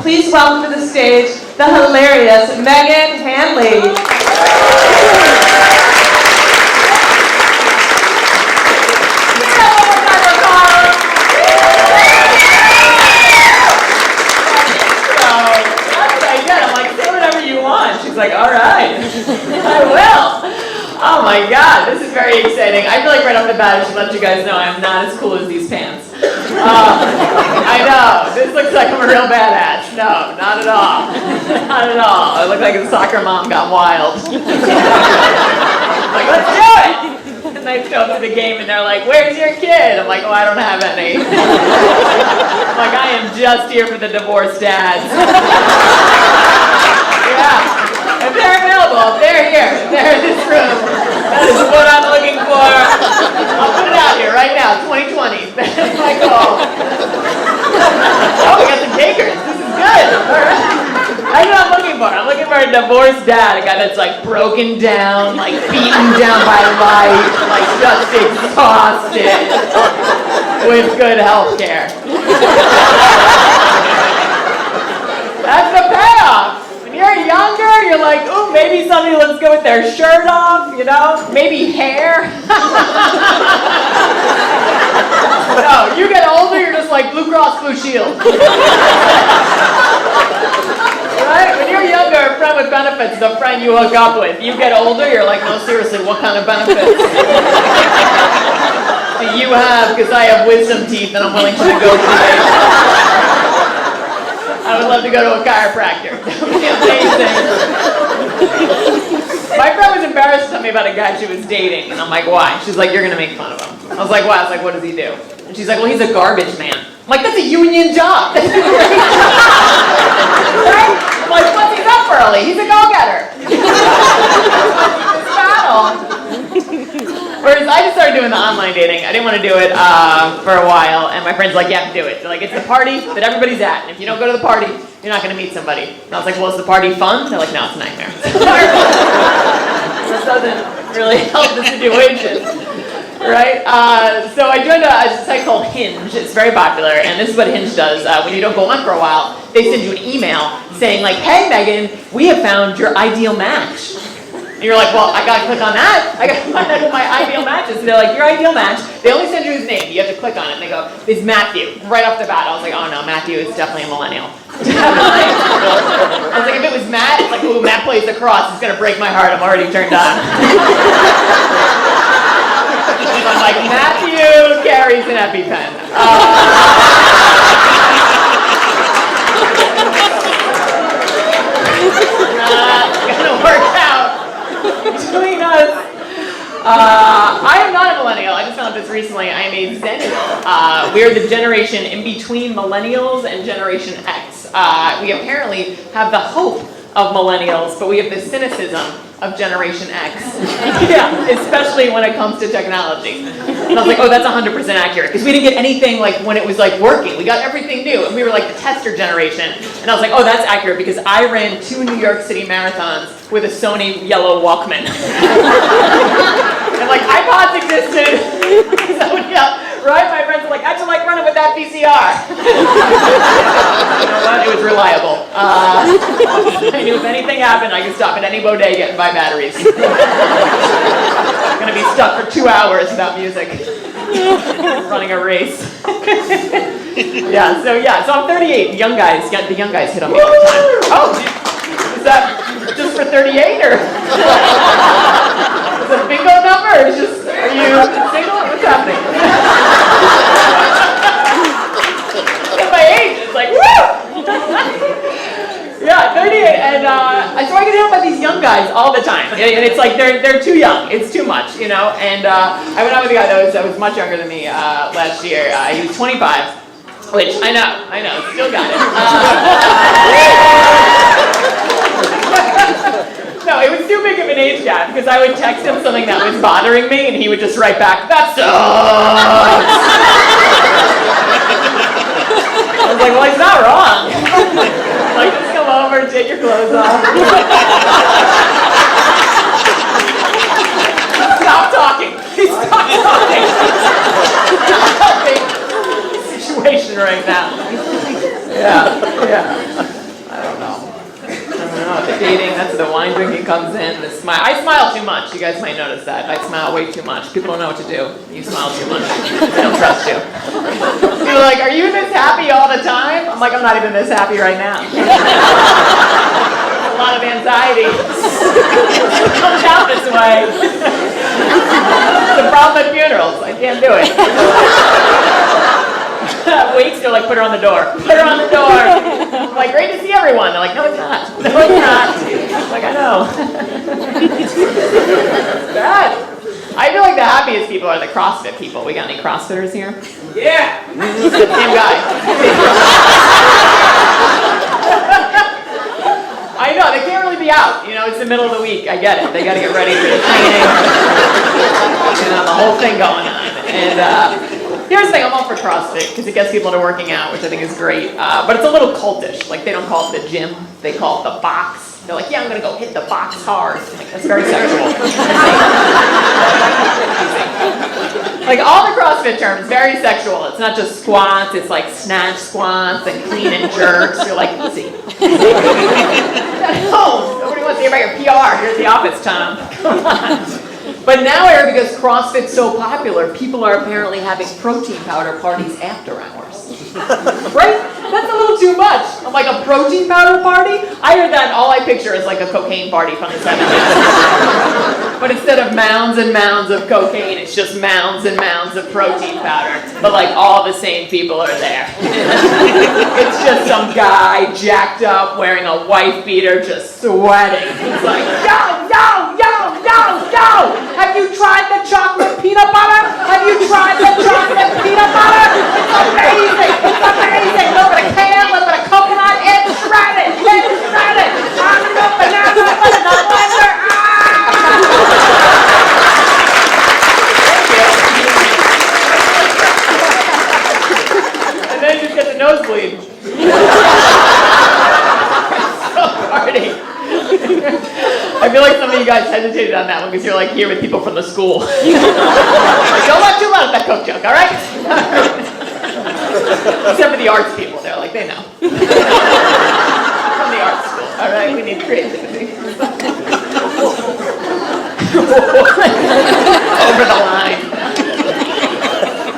Please welcome to the stage the hilarious Meghan Hanley. She's like, all right, I will. Oh my God, this is very exciting. I feel like right off the bat I should let you guys know I'm not as cool as these pants. I know, this looks like I'm a real badass. No, not at all. Not at all. I look like a soccer mom gone wild. Like, let's do it! And they show up to the game and they're like, where's your kid? I'm like, oh, I don't have any. I'm like, I am just here for the divorced dads. Yeah. If they're available, if they're here, if they're in this room, that is what I'm looking for. I'll put it out here right now, 2020. That's my goal. Oh, we got some takers. This is good. All right. That's what I'm looking for. I'm looking for a divorced dad, a guy that's like broken down, like beaten down by life, like just exhausted, with good health care. That's the payoff. You're younger, you're like, ooh, maybe somebody looks good with their shirt off, you know? Maybe hair. No, you get older, you're just like Blue Cross Blue Shield. Right? When you're younger, a friend with benefits is a friend you hook up with. You get older, you're like, no, seriously, what kind of benefits do you have? Because I have wisdom teeth and I'm willing to negotiate. I would love to go to a chiropractor. That would be amazing. My friend was embarrassed to tell me about a guy she was dating, and I'm like, why? She's like, you're going to make fun of him. I was like, why? I was like, what does he do? And she's like, well, he's a garbage man. I'm like, that's a union job. That's a great job. Right? I'm like, plus he's up early. He's a go-getter. It's battle. Whereas I just started doing the online dating. I didn't want to do it for a while, and my friends were like, yeah, do it. They're like, it's the party that everybody's at, and if you don't go to the party, you're not going to meet somebody. And I was like, well, is the party fun? They're like, no, it's a nightmare. This doesn't really help the situation, right? So I joined a site called Hinge. It's very popular, and this is what Hinge does. When you don't go on for a while, they send you an email saying like, hey, Megan, we have found your ideal match. And you're like, well, I gotta click on that. I gotta find out who my ideal match is. And they're like, your ideal match. They only send you his name. You have to click on it. And they go, it's Matthew. Right off the bat, I was like, oh no, Matthew is definitely a millennial. I was like, if it was Matt, it's like, ooh, Matt plays the cross. It's gonna break my heart. I'm already turned on. I'm like, Matthew carries an EpiPen. Gonna work out. Between us, I am not a millennial. I just found this recently. I am a Zennial. We are the generation in between millennials and Generation X. We apparently have the hope of millennials, but we have the cynicism of Generation X. Yeah, especially when it comes to technology. And I was like, oh, that's 100% accurate. Because we didn't get anything like when it was like working. We got everything new. And we were like the tester generation. And I was like, oh, that's accurate because I ran 2 New York City marathons with a Sony yellow Walkman. And like iPods existed. So yeah, right? My friends were like, how'd you like running with that VCR? You know what? It was reliable. I knew if anything happened, I could stop at any bodega and buy batteries. I'm gonna be stuck for 2 hours without music. Running a race. So I'm 38. The young guys hit on me all the time. Oh, is that just for 38 or? Is it a bingo number or just, are you single? What's happening? At my age, it's like, woo! Yeah, 38, and so I get hit by these young guys all the time, and it's like they're too young. It's too much, you know. And I went out with a guy that was much younger than me last year. He was 25, which I know, still got it. No, it was too big of an age gap because I would text him something that was bothering me, and he would just write back, "That sucks." I was like, well, he's not wrong. Like, just come over, take your clothes off. Stop talking. Stop talking. Stop helping the situation right now. Yeah. dating, that's where the wine drinking comes in. The smile. I smile too much. You guys might notice that. I smile way too much. People don't know what to do. You smile too much. They don't trust you. People are like, are you this happy all the time? I'm like, I'm not even this happy right now. A lot of anxiety. It comes out this way. It's a problem at funerals. I can't do it. Wakes, they're like, put her on the door. Put her on the door. I'm like, great to see everyone. They're like, no, it's not. No, it's not. I'm like, I know. It's bad. I feel like the happiest people are the CrossFit people. We got any CrossFitters here? Yeah. Same guy. I know, they can't really be out. You know, it's the middle of the week. I get it. They got to get ready for the training. You know, the whole thing going on. And here's the thing, I'm all for CrossFit because it gets people into working out, which I think is great. But it's a little cultish. Like, they don't call it the gym. They call it the box. They're like, yeah, I'm going to go hit the box hard. I'm like, that's very sexual. Like, all the CrossFit terms, very sexual. It's not just squats. It's like snatch squats and clean and jerks. You're like, easy. At home. Nobody wants to hear about your PR. Here's the office, Tom. Come on. But now I heard because CrossFit's so popular, people are apparently having protein powder parties after hours. Right? That's a little too much. I'm like, a protein powder party? I heard that and all I picture is like a cocaine party from the 70s. But instead of mounds and mounds of cocaine, it's just mounds and mounds of protein powder. But like all the same people are there. It's just some guy jacked up wearing a wife beater just sweating. He's like, yo, yo, yo, yo, yo! Have you tried the chocolate peanut butter? Have you tried the chocolate peanut butter? It's amazing! It's amazing! Look at a can, look at a coconut, and shred it! And shred it! I'm the banana, banana blender! And then you just get the nosebleed. So party. I feel like some of you guys hesitated on that one because you're like here with people from the school. Like, don't laugh too loud at that Coke joke, all right? Except for the arts people, they're like, they know. From the arts school, all right? We need creativity. Over the line.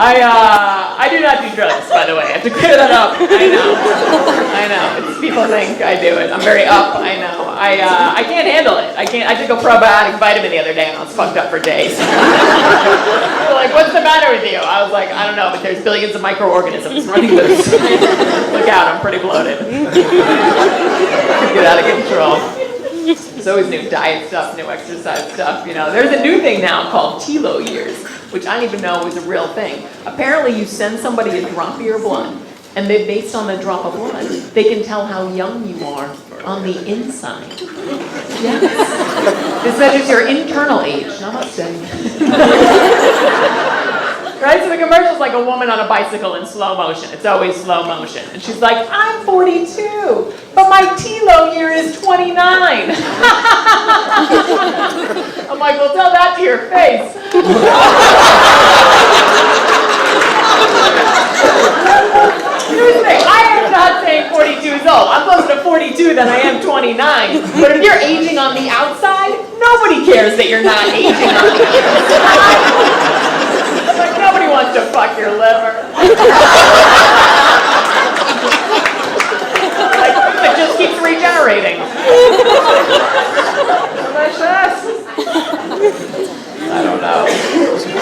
I do not do drugs, by the way. I have to clear that up. I know. It's, people think I do it. I'm very up. I know. I can't handle it. I took a probiotic vitamin the other day and I was fucked up for days. They're like, what's the matter with you? I was like, I don't know, but there's billions of microorganisms running loose. Look out, I'm pretty bloated. Get out of control. There's always new diet stuff, new exercise stuff, you know. There's a new thing now called telo years, which I didn't even know was a real thing. Apparently you send somebody a drop of your blood, and they, based on the drop of blood, they can tell how young you are on the inside. Yes. This measures your internal age. Namaste. Right? So the commercial's like a woman on a bicycle in slow motion. It's always slow motion. And she's like, I'm 42, but my telo year is 29. I'm like, well, tell that to your face. Here's the thing. I am not saying 42 is old. I'm closer to 42 than I am 29. But if you're aging on the outside, nobody cares that you're not aging on the outside. Like, nobody wants to fuck your liver. Like, it just keeps regenerating. Delicious. I don't know.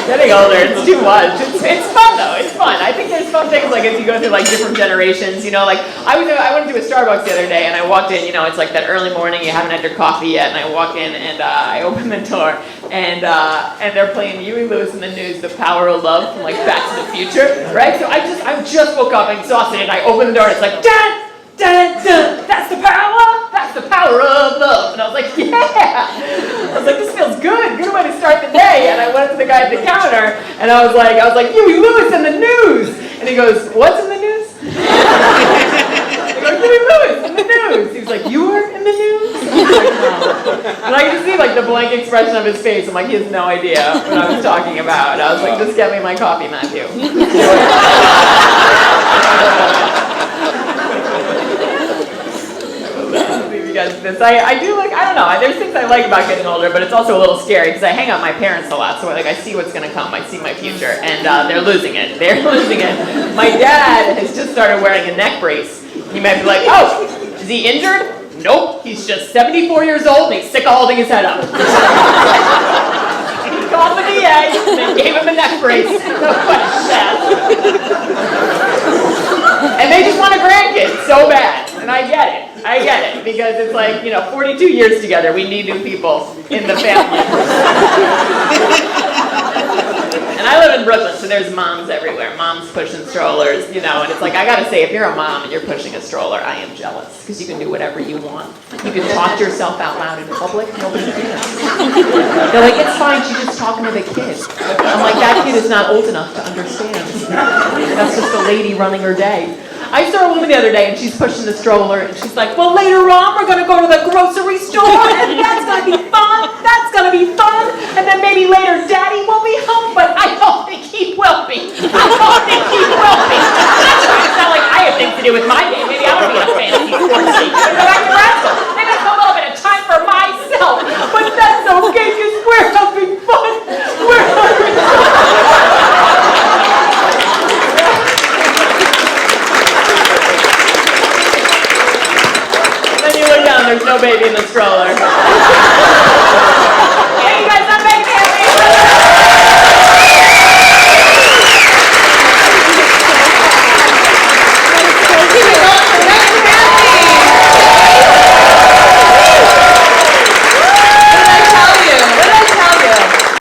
Getting older, it's too much. It's fun though. It's fun. I think there's fun things like as you go through like different generations. You know, like I went to a Starbucks the other day and I walked in. You know, it's like that early morning. You haven't had your coffee yet, and I walk in and I open the door and they're playing Huey Lewis and the News, "The Power of Love" from like Back to the Future, right? So I just woke up exhausted and I open the door and it's like dun dun dun. That's the power of love. That's the power of love. And I was like, yeah. I was like, this feels good. Good way to start the day. And I went up to the guy at the counter and I was like, Huey Lewis in the news. And he goes, what's in the news? I go, Huey Lewis in the news. He's like, you were in the news? I was like, no. And I could see like the blank expression of his face. I'm like, he has no idea what I was talking about. And I was like, just get me my coffee, Matthew. against this. I do like, I don't know, there's things I like about getting older, but it's also a little scary because I hang out with my parents a lot, so like I see what's gonna come, I see my future, and they're losing it. They're losing it. My dad has just started wearing a neck brace. You might be like, oh, is he injured? Nope, he's just 74 years old and he's sick of holding his head up. He called the VA and gave him a neck brace. No question asked. And they just want a grandkid so bad. And I get it. I get it. Because it's like, 42 years together, we need new people in the family. And I live in Brooklyn, so there's moms everywhere. Moms pushing strollers, and it's like, I gotta say, if you're a mom and you're pushing a stroller, I am jealous. Because you can do whatever you want. You can talk to yourself out loud in public, nobody cares. They're like, it's fine, she's just talking to the kid. I'm like, that kid is not old enough to understand. That's just a lady running her day. I saw a woman the other day, and she's pushing the stroller, and she's like, well, later on, we're going to go to the grocery store, and that's going to be fun, that's going to be fun, and then maybe later, Daddy will be home, but I don't think he will be. I don't think he will be. It's not like I have things to do with my day. Maybe I want to be in a fantasy sports team. Go back to wrestle. Maybe I'll have a little bit of time for myself, but that's okay, because we're having fun. We're having fun. There's no baby in the stroller.